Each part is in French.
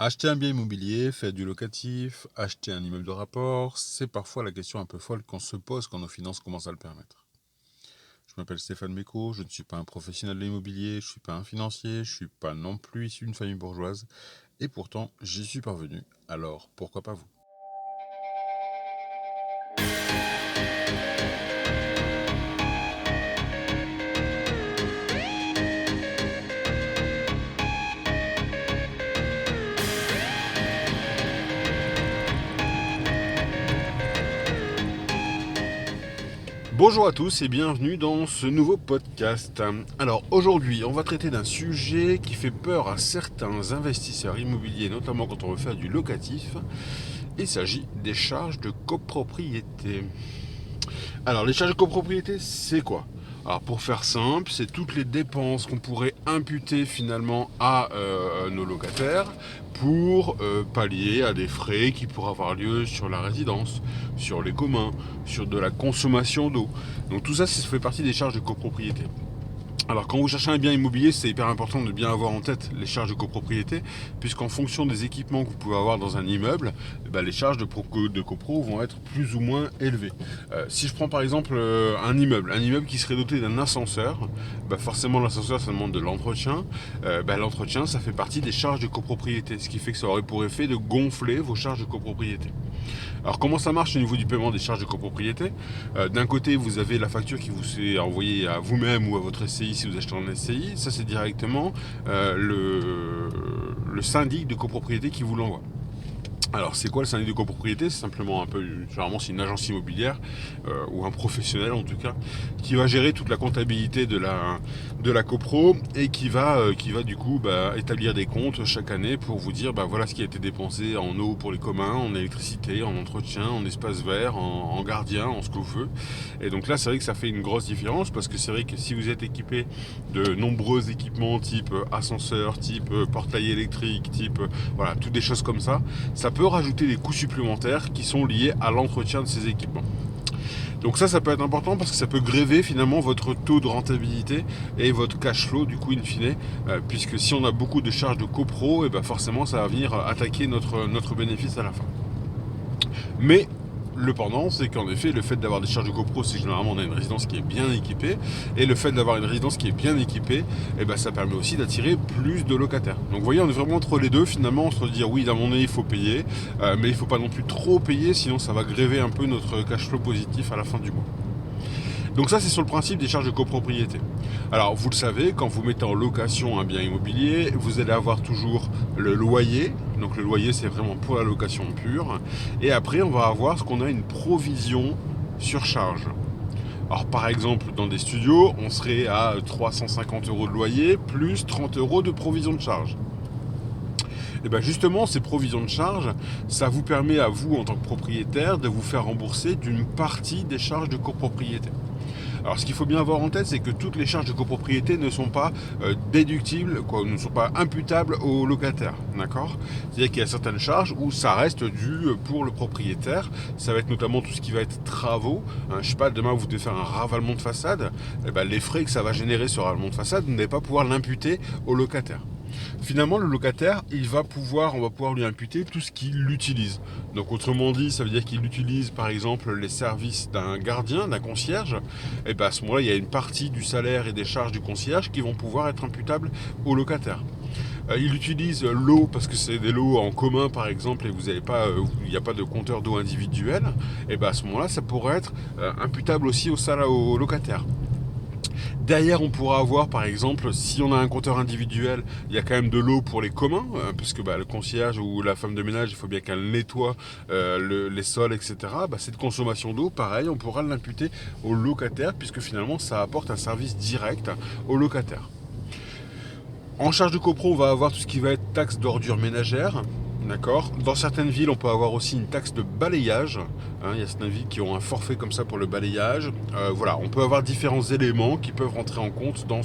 Acheter un bien immobilier, faire du locatif, acheter un immeuble de rapport, c'est parfois la question un peu folle qu'on se pose quand nos finances commencent à le permettre. Je m'appelle Stéphane Méco, je ne suis pas un professionnel de l'immobilier, je ne suis pas un financier, je ne suis pas non plus issu d'une famille bourgeoise, et pourtant j'y suis parvenu, alors pourquoi pas vous? Bonjour à tous et bienvenue dans ce nouveau podcast. Alors aujourd'hui, on va traiter d'un sujet qui fait peur à certains investisseurs immobiliers, notamment quand on veut faire du locatif. Il s'agit des charges de copropriété. Alors les charges de copropriété, c'est quoi? Alors pour faire simple, c'est toutes les dépenses qu'on pourrait imputer finalement à nos locataires pour pallier à des frais qui pourraient avoir lieu sur la résidence, sur les communs, sur de la consommation d'eau. Donc tout ça, ça fait partie des charges de copropriété. Alors quand vous cherchez un bien immobilier, c'est hyper important de bien avoir en tête les charges de copropriété, puisqu'en fonction des équipements que vous pouvez avoir dans un immeuble, les charges de copro vont être plus ou moins élevées. Si je prends par exemple un immeuble qui serait doté d'un ascenseur, forcément l'ascenseur ça demande de l'entretien. L'entretien ça fait partie des charges de copropriété, ce qui fait que ça aurait pour effet de gonfler vos charges de copropriété. Alors comment ça marche au niveau du paiement des charges de copropriété? D'un côté, vous avez la facture qui vous est envoyée à vous-même ou à votre SCI si vous achetez en SCI. Ça, c'est directement le syndic de copropriété qui vous l'envoie. Alors c'est quoi le syndic de copropriété? C'est simplement un peu, généralement c'est une agence immobilière ou un professionnel en tout cas qui va gérer toute la comptabilité de la copro et qui va du coup établir des comptes chaque année pour vous dire voilà ce qui a été dépensé en eau pour les communs, en électricité, en entretien, en espace vert, en gardien, en ce que vous voulez. Et donc là c'est vrai que ça fait une grosse différence parce que c'est vrai que si vous êtes équipé de nombreux équipements type ascenseur, type portail électrique, type voilà, toutes des choses comme ça peut rajouter des coûts supplémentaires qui sont liés à l'entretien de ces équipements. Donc ça peut être important parce que ça peut gréver finalement votre taux de rentabilité et votre cash flow du coup in fine, puisque si on a beaucoup de charges de copro, et forcément ça va venir attaquer notre bénéfice à la fin. Mais le pendant, c'est qu'en effet, le fait d'avoir des charges de copro, c'est que généralement on a une résidence qui est bien équipée. Et le fait d'avoir une résidence qui est bien équipée, ça permet aussi d'attirer plus de locataires. Donc vous voyez, on est vraiment entre les deux finalement, entre dire oui, d'un moment donné, il faut payer, mais il ne faut pas non plus trop payer, sinon ça va gréver un peu notre cash flow positif à la fin du mois. Donc ça, c'est sur le principe des charges de copropriété. Alors, vous le savez, quand vous mettez en location un bien immobilier, vous allez avoir toujours le loyer. Donc le loyer, c'est vraiment pour la location pure. Et après, on va avoir ce qu'on a une provision sur charge. Alors par exemple, dans des studios, on serait à 350 € de loyer plus 30 € de provision de charge. Et bien justement, ces provisions de charge, ça vous permet à vous, en tant que propriétaire, de vous faire rembourser d'une partie des charges de copropriété. Alors ce qu'il faut bien avoir en tête, c'est que toutes les charges de copropriété ne sont pas déductibles, ne sont pas imputables au locataire, d'accord? C'est-à-dire qu'il y a certaines charges où ça reste dû pour le propriétaire. Ça va être notamment tout ce qui va être travaux. Je sais pas, demain vous devez faire un ravalement de façade, les frais que ça va générer ce ravalement de façade, vous n'allez pas pouvoir l'imputer au locataire. Finalement, le locataire, on va pouvoir lui imputer tout ce qu'il utilise. Donc autrement dit, ça veut dire qu'il utilise par exemple les services d'un gardien, d'un concierge. Et à ce moment-là, il y a une partie du salaire et des charges du concierge qui vont pouvoir être imputables au locataire. Il utilise l'eau parce que c'est des lots en commun par exemple et il n'y a pas de compteur d'eau individuel. Et à ce moment-là, ça pourrait être imputable aussi au locataire. Derrière, on pourra avoir, par exemple, si on a un compteur individuel, il y a quand même de l'eau pour les communs, parce que le concierge ou la femme de ménage, il faut bien qu'elle nettoie les sols, etc. Cette consommation d'eau, pareil, on pourra l'imputer au locataire, puisque finalement, ça apporte un service direct au locataire. En charge de copro, on va avoir tout ce qui va être taxe d'ordures ménagères. D'accord. Dans certaines villes, on peut avoir aussi une taxe de balayage. Il y a certaines villes qui ont un forfait comme ça pour le balayage. Voilà, on peut avoir différents éléments qui peuvent rentrer en compte dans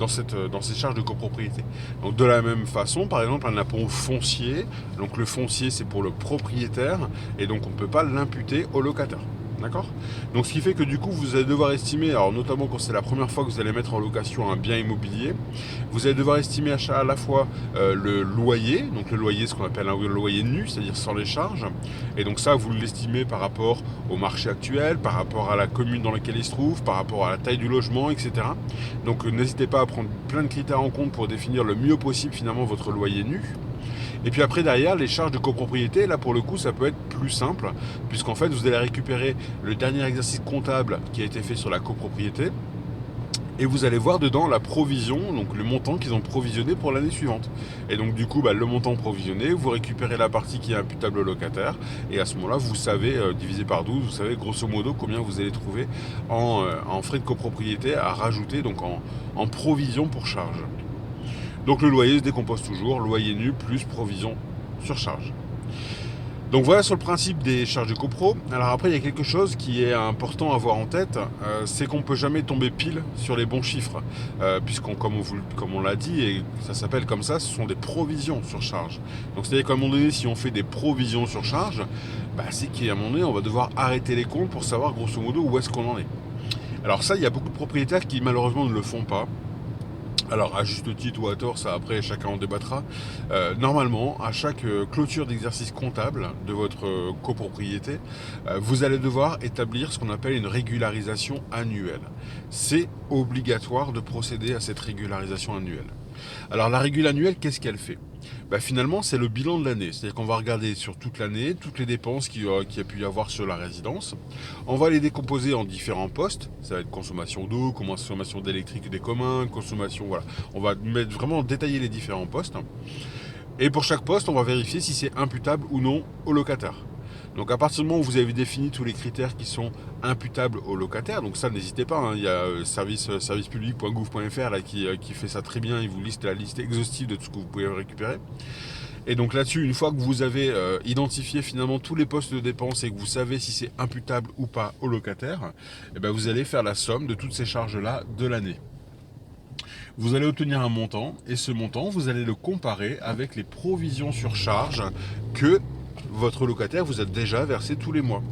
ces charges de copropriété. Donc de la même façon, par exemple, un impôt foncier. Donc le foncier, c'est pour le propriétaire et donc on ne peut pas l'imputer au locataire. D'accord? Donc ce qui fait que du coup vous allez devoir estimer, alors notamment quand c'est la première fois que vous allez mettre en location un bien immobilier, vous allez devoir estimer à la fois le loyer, donc le loyer, ce qu'on appelle un loyer nu, c'est-à-dire sans les charges, et donc ça vous l'estimez par rapport au marché actuel, par rapport à la commune dans laquelle il se trouve, par rapport à la taille du logement, etc. Donc n'hésitez pas à prendre plein de critères en compte pour définir le mieux possible finalement votre loyer nu. Et puis après derrière, les charges de copropriété, là pour le coup ça peut être plus simple, puisqu'en fait vous allez récupérer le dernier exercice comptable qui a été fait sur la copropriété, et vous allez voir dedans la provision, donc le montant qu'ils ont provisionné pour l'année suivante. Et donc du coup, le montant provisionné, vous récupérez la partie qui est imputable au locataire, et à ce moment-là, vous savez, divisé par 12, vous savez grosso modo combien vous allez trouver en frais de copropriété à rajouter, donc en provision pour charge. Donc le loyer se décompose toujours, loyer nu plus provision sur charge. Donc voilà sur le principe des charges de copro. Alors après, il y a quelque chose qui est important à avoir en tête, c'est qu'on ne peut jamais tomber pile sur les bons chiffres, puisqu'on, comme on l'a dit, et ça s'appelle comme ça, ce sont des provisions sur charge. Donc c'est-à-dire qu'à un moment donné, si on fait des provisions sur charge, c'est qu'à un moment donné, on va devoir arrêter les comptes pour savoir grosso modo où est-ce qu'on en est. Alors ça, il y a beaucoup de propriétaires qui malheureusement ne le font pas. Alors à juste titre ou à tort, ça après chacun en débattra. Normalement, à chaque clôture d'exercice comptable de votre copropriété, vous allez devoir établir ce qu'on appelle une régularisation annuelle. C'est obligatoire de procéder à cette régularisation annuelle. Alors la régule annuelle, qu'est-ce qu'elle fait ? Finalement, c'est le bilan de l'année. C'est-à-dire qu'on va regarder sur toute l'année, toutes les dépenses qu'il y a pu y avoir sur la résidence. On va les décomposer en différents postes. Ça va être consommation d'eau, consommation d'électrique des communs, consommation, voilà. On va vraiment détailler les différents postes. Et pour chaque poste, on va vérifier si c'est imputable ou non au locataire. Donc à partir du moment où vous avez défini tous les critères qui sont imputables au locataire, donc ça n'hésitez pas, il y a servicepublic.gouv.fr là, qui fait ça très bien, il vous liste la liste exhaustive de tout ce que vous pouvez récupérer. Et donc là-dessus, une fois que vous avez identifié finalement tous les postes de dépenses et que vous savez si c'est imputable ou pas au locataire, vous allez faire la somme de toutes ces charges-là de l'année. Vous allez obtenir un montant, et ce montant, vous allez le comparer avec les provisions sur charge que votre locataire vous a déjà versé tous les mois.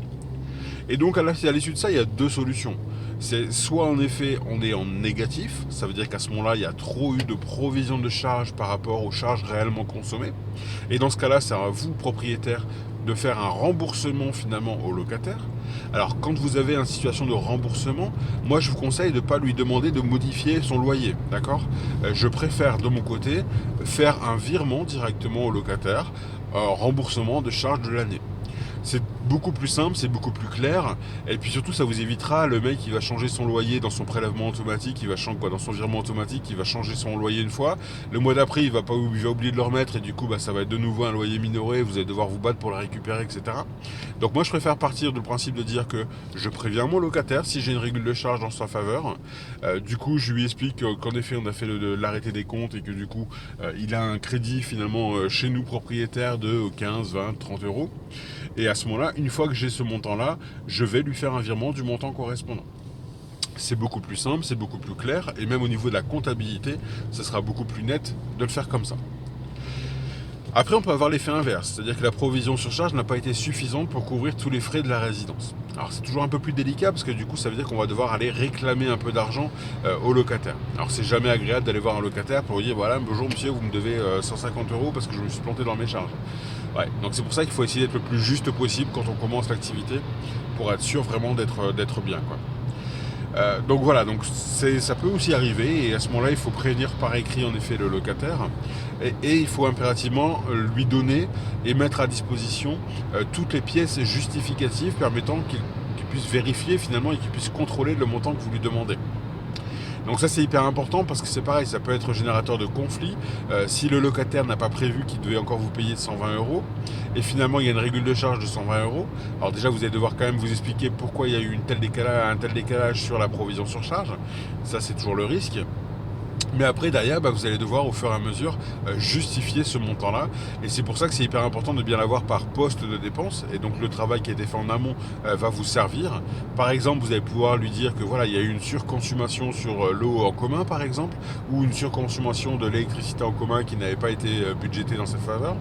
Et donc à l'issue de ça, il y a deux solutions. C'est soit en effet on est en négatif, ça veut dire qu'à ce moment-là, il y a trop eu de provisions de charges par rapport aux charges réellement consommées. Et dans ce cas-là, c'est à vous, propriétaire, de faire un remboursement finalement au locataire. Alors quand vous avez une situation de remboursement, moi je vous conseille de ne pas lui demander de modifier son loyer, d'accord ? Je préfère de mon côté faire un virement directement au locataire, remboursement de charges de l'année. C'est beaucoup plus simple, c'est beaucoup plus clair, et puis surtout ça vous évitera le mec qui va changer son loyer dans son prélèvement automatique, dans son virement automatique, il va changer son loyer une fois, le mois d'après il va oublier de le remettre, et du coup ça va être de nouveau un loyer minoré, vous allez devoir vous battre pour le récupérer, etc. Donc moi je préfère partir du principe de dire que je préviens mon locataire si j'ai une régule de charge dans sa faveur. Du coup je lui explique qu'en effet on a fait l'arrêté des comptes, et que du coup il a un crédit finalement chez nous propriétaires de 15, 20, 30 euros. Et à ce moment-là, une fois que j'ai ce montant-là, je vais lui faire un virement du montant correspondant. C'est beaucoup plus simple, c'est beaucoup plus clair, et même au niveau de la comptabilité, ce sera beaucoup plus net de le faire comme ça. Après, on peut avoir l'effet inverse, c'est-à-dire que la provision sur charge n'a pas été suffisante pour couvrir tous les frais de la résidence. Alors c'est toujours un peu plus délicat, parce que du coup ça veut dire qu'on va devoir aller réclamer un peu d'argent au locataire. Alors c'est jamais agréable d'aller voir un locataire pour lui dire voilà, bonjour monsieur, vous me devez 150 euros parce que je me suis planté dans mes charges. Ouais, donc c'est pour ça qu'il faut essayer d'être le plus juste possible quand on commence l'activité, pour être sûr vraiment d'être bien, quoi. Donc voilà, donc ça peut aussi arriver, et à ce moment-là il faut prévenir par écrit en effet le locataire, et il faut impérativement lui donner et mettre à disposition toutes les pièces justificatives permettant qu'il puisse vérifier finalement et qu'il puisse contrôler le montant que vous lui demandez. Donc ça c'est hyper important, parce que c'est pareil, ça peut être générateur de conflits. Si le locataire n'a pas prévu qu'il devait encore vous payer de 120 euros, et finalement il y a une régule de charge de 120 euros, alors déjà vous allez devoir quand même vous expliquer pourquoi il y a eu un tel décalage sur la provision sur charge. Ça c'est toujours le risque. Mais après, derrière, vous allez devoir au fur et à mesure justifier ce montant-là. Et c'est pour ça que c'est hyper important de bien l'avoir par poste de dépense. Et donc le travail qui a été fait en amont va vous servir. Par exemple, vous allez pouvoir lui dire que voilà, il y a eu une surconsommation sur l'eau en commun, par exemple, ou une surconsommation de l'électricité en commun qui n'avait pas été budgétée dans cette faveur.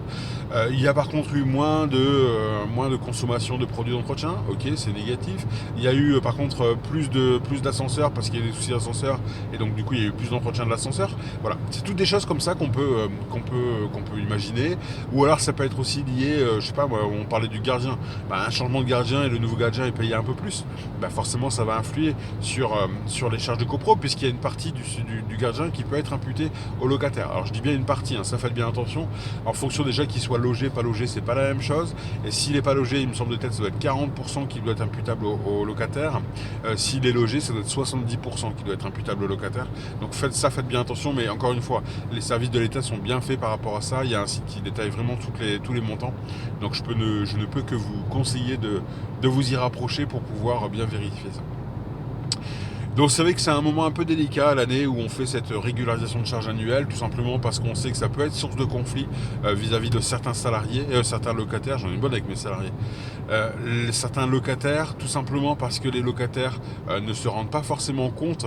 Il y a par contre eu moins de consommation de produits d'entretien. Ok, c'est négatif. Il y a eu par contre plus d'ascenseurs parce qu'il y a des soucis d'ascenseur. Et donc du coup, il y a eu plus d'entretien de l'ascenseur. Voilà, c'est toutes des choses comme ça qu'on peut imaginer. Ou alors ça peut être aussi lié, je sais pas moi, on parlait du gardien. Un changement de gardien et le nouveau gardien est payé un peu plus. Forcément, ça va influer sur les charges de copro, puisqu'il y a une partie du gardien qui peut être imputée au locataire. Alors je dis bien une partie, ça faites bien attention. En fonction déjà qu'il soit logé, pas logé, c'est pas la même chose. Et s'il n'est pas logé, il me semble de tête, ça doit être 40% qui doit être imputable au locataire. S'il est logé, ça doit être 70% qui doit être imputable au locataire. Donc faites bien attention, mais encore une fois, les services de l'État sont bien faits par rapport à ça. Il y a un site qui détaille vraiment tous les montants. Donc je ne peux que vous conseiller de vous y rapprocher pour pouvoir bien vérifier ça. Donc c'est vrai que c'est un moment un peu délicat à l'année où on fait cette régularisation de charges annuelle, tout simplement parce qu'on sait que ça peut être source de conflit vis-à-vis de certains salariés, certains locataires, j'en ai une bonne avec mes salariés, certains locataires, tout simplement parce que les locataires ne se rendent pas forcément compte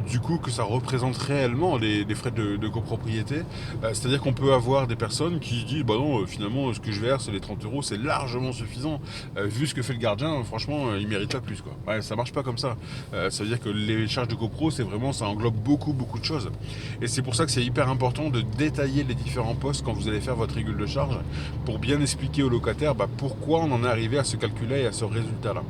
du coup que ça représente réellement les frais de copropriété. C'est-à-dire qu'on peut avoir des personnes qui disent bah non, finalement ce que je verse, les 30 euros, c'est largement suffisant. Vu ce que fait le gardien, franchement, il mérite pas plus, quoi. Ouais, ça marche pas comme ça. Ça veut dire que les charges de copro, ça englobe beaucoup de choses. Et c'est pour ça que c'est hyper important de détailler les différents postes quand vous allez faire votre régule de charge pour bien expliquer aux locataires pourquoi on en est arrivé à ce calcul-là et à ce résultat-là.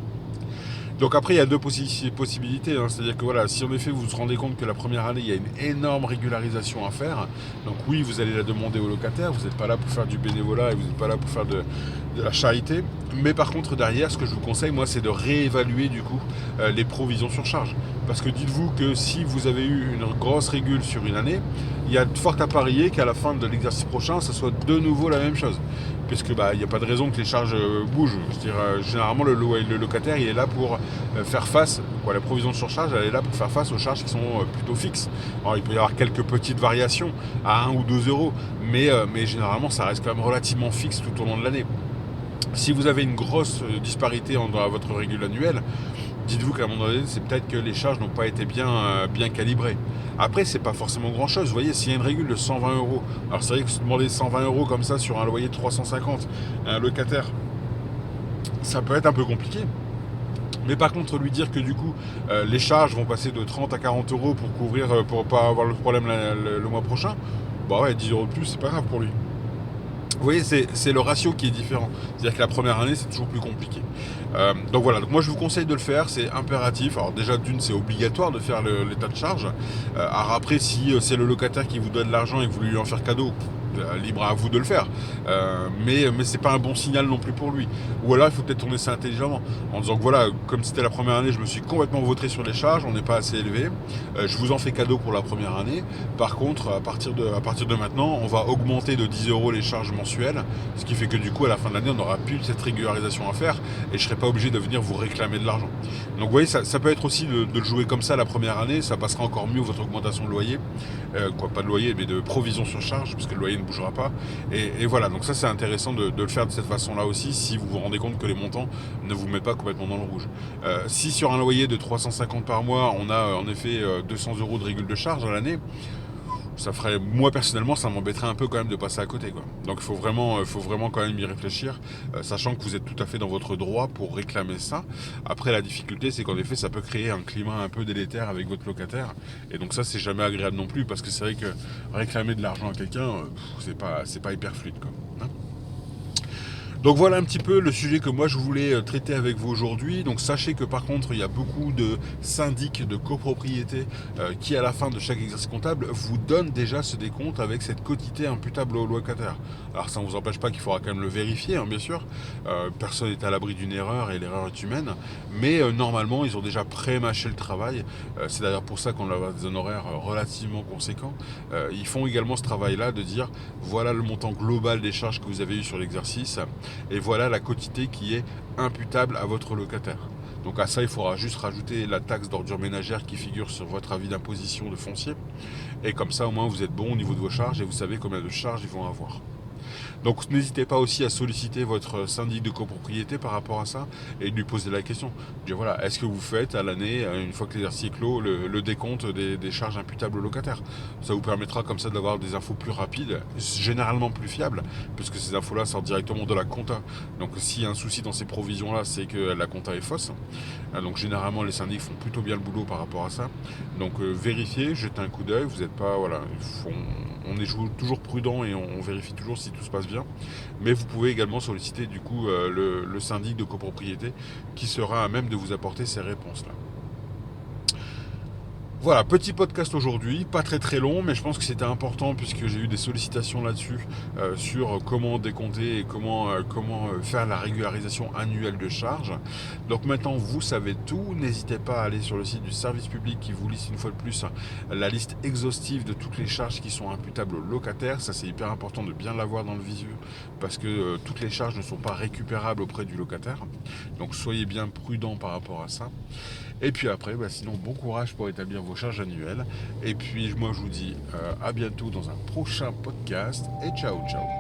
Donc après, il y a deux possibilités. C'est-à-dire que voilà, si en effet vous vous rendez compte que la première année, il y a une énorme régularisation à faire, donc oui, vous allez la demander aux locataires, vous n'êtes pas là pour faire du bénévolat et vous n'êtes pas là pour faire de la charité. Mais par contre, derrière, ce que je vous conseille, moi, c'est de réévaluer du coup les provisions sur charge. Parce que dites-vous que si vous avez eu une grosse régule sur une année, il y a de fortes à parier qu'à la fin de l'exercice prochain, ça soit de nouveau la même chose. Puisque il n'y a pas de raison que les charges bougent. Je veux dire, généralement, le locataire, il est là pour faire face, la provision de surcharge, elle est là pour faire face aux charges qui sont plutôt fixes. Alors, il peut y avoir quelques petites variations à 1 ou 2 euros, mais généralement, ça reste quand même relativement fixe tout au long de l'année. Si vous avez une grosse disparité dans votre régule annuelle, dites-vous qu'à un moment donné, c'est peut-être que les charges n'ont pas été bien calibrées. Après, c'est pas forcément grand-chose. Vous voyez, s'il y a une régule de 120 euros, alors c'est vrai que se demander 120 euros comme ça sur un loyer de 350 à un locataire, ça peut être un peu compliqué. Mais par contre, lui dire que du coup, les charges vont passer de 30 à 40 euros pour couvrir, pour pas avoir le problème le mois prochain, 10 euros de plus, c'est pas grave pour lui. Vous voyez, c'est le ratio qui est différent. C'est-à-dire que la première année, c'est toujours plus compliqué. Donc voilà, donc moi je vous conseille de le faire, c'est impératif. Alors déjà d'une, c'est obligatoire de faire l'état de charge. Alors après, si c'est le locataire qui vous donne de l'argent et que vous lui en faire cadeau, libre à vous de le faire. Mais c'est pas un bon signal non plus pour lui. Ou alors il faut peut-être tourner ça intelligemment en disant que voilà, comme c'était la première année, je me suis complètement vautré sur les charges, on n'est pas assez élevé. Je vous en fais cadeau pour la première année. Par contre, à partir de maintenant, on va augmenter de 10 euros les charges mensuelles, ce qui fait que du coup à la fin de l'année, on n'aura plus cette régularisation à faire et je serai pas obligé de venir vous réclamer de l'argent. Donc vous voyez, ça peut être aussi de le jouer comme ça la première année, ça passera encore mieux votre augmentation de loyer, pas de loyer mais de provision sur charge, puisque le loyer ne bougera pas. Et voilà, donc ça c'est intéressant de le faire de cette façon-là aussi, si vous vous rendez compte que les montants ne vous mettent pas complètement dans le rouge. Si sur un loyer de 350 par mois, on a en effet 200 euros de régule de charge à l'année, ça ferait, moi personnellement, ça m'embêterait un peu quand même de passer à côté, quoi. Donc il faut vraiment quand même y réfléchir, sachant que vous êtes tout à fait dans votre droit pour réclamer ça. Après, la difficulté, c'est qu'en effet, ça peut créer un climat un peu délétère avec votre locataire, et donc ça, c'est jamais agréable non plus, parce que c'est vrai que réclamer de l'argent à quelqu'un, c'est pas hyper fluide, quoi. Hein. Donc voilà un petit peu le sujet que moi je voulais traiter avec vous aujourd'hui. Donc sachez que par contre il y a beaucoup de syndics de copropriété qui à la fin de chaque exercice comptable vous donnent déjà ce décompte avec cette quotité imputable au locataire. Alors ça ne vous empêche pas qu'il faudra quand même le vérifier, hein, bien sûr. Personne n'est à l'abri d'une erreur et l'erreur est humaine. Mais normalement ils ont déjà pré-mâché le travail. C'est d'ailleurs pour ça qu'on a des honoraires relativement conséquents. Ils font également ce travail-là de dire voilà le montant global des charges que vous avez eu sur l'exercice. Et voilà la quotité qui est imputable à votre locataire. Donc à ça, il faudra juste rajouter la taxe d'ordure ménagère qui figure sur votre avis d'imposition de foncier. Et comme ça, au moins, vous êtes bon au niveau de vos charges et vous savez combien de charges ils vont avoir. Donc n'hésitez pas aussi à solliciter votre syndic de copropriété par rapport à ça et de lui poser la question. Dire voilà, est-ce que vous faites à l'année, une fois que l'exercice est clos, le décompte des charges imputables aux locataires. Ça vous permettra comme ça d'avoir des infos plus rapides, généralement plus fiables, puisque ces infos-là sortent directement de la compta. Donc s'il y a un souci dans ces provisions-là, c'est que la compta est fausse. Donc généralement les syndics font plutôt bien le boulot par rapport à ça. Donc vérifiez, jetez un coup d'œil, vous n'êtes pas. Voilà, on est toujours prudent et on vérifie toujours si tout se passe bien. Mais vous pouvez également solliciter du coup le syndic de copropriété qui sera à même de vous apporter ces réponses-là. Voilà, petit podcast aujourd'hui, pas très très long, mais je pense que c'était important puisque j'ai eu des sollicitations là-dessus sur comment décompter et comment faire la régularisation annuelle de charges. Donc maintenant vous savez tout, n'hésitez pas à aller sur le site du service public qui vous liste une fois de plus la liste exhaustive de toutes les charges qui sont imputables aux locataires. Ça c'est hyper important de bien l'avoir dans le visu parce que toutes les charges ne sont pas récupérables auprès du locataire. Donc soyez bien prudent par rapport à ça. Et puis après, sinon, bon courage pour établir vos charges annuelles. Et puis, moi, je vous dis à bientôt dans un prochain podcast. Et ciao, ciao.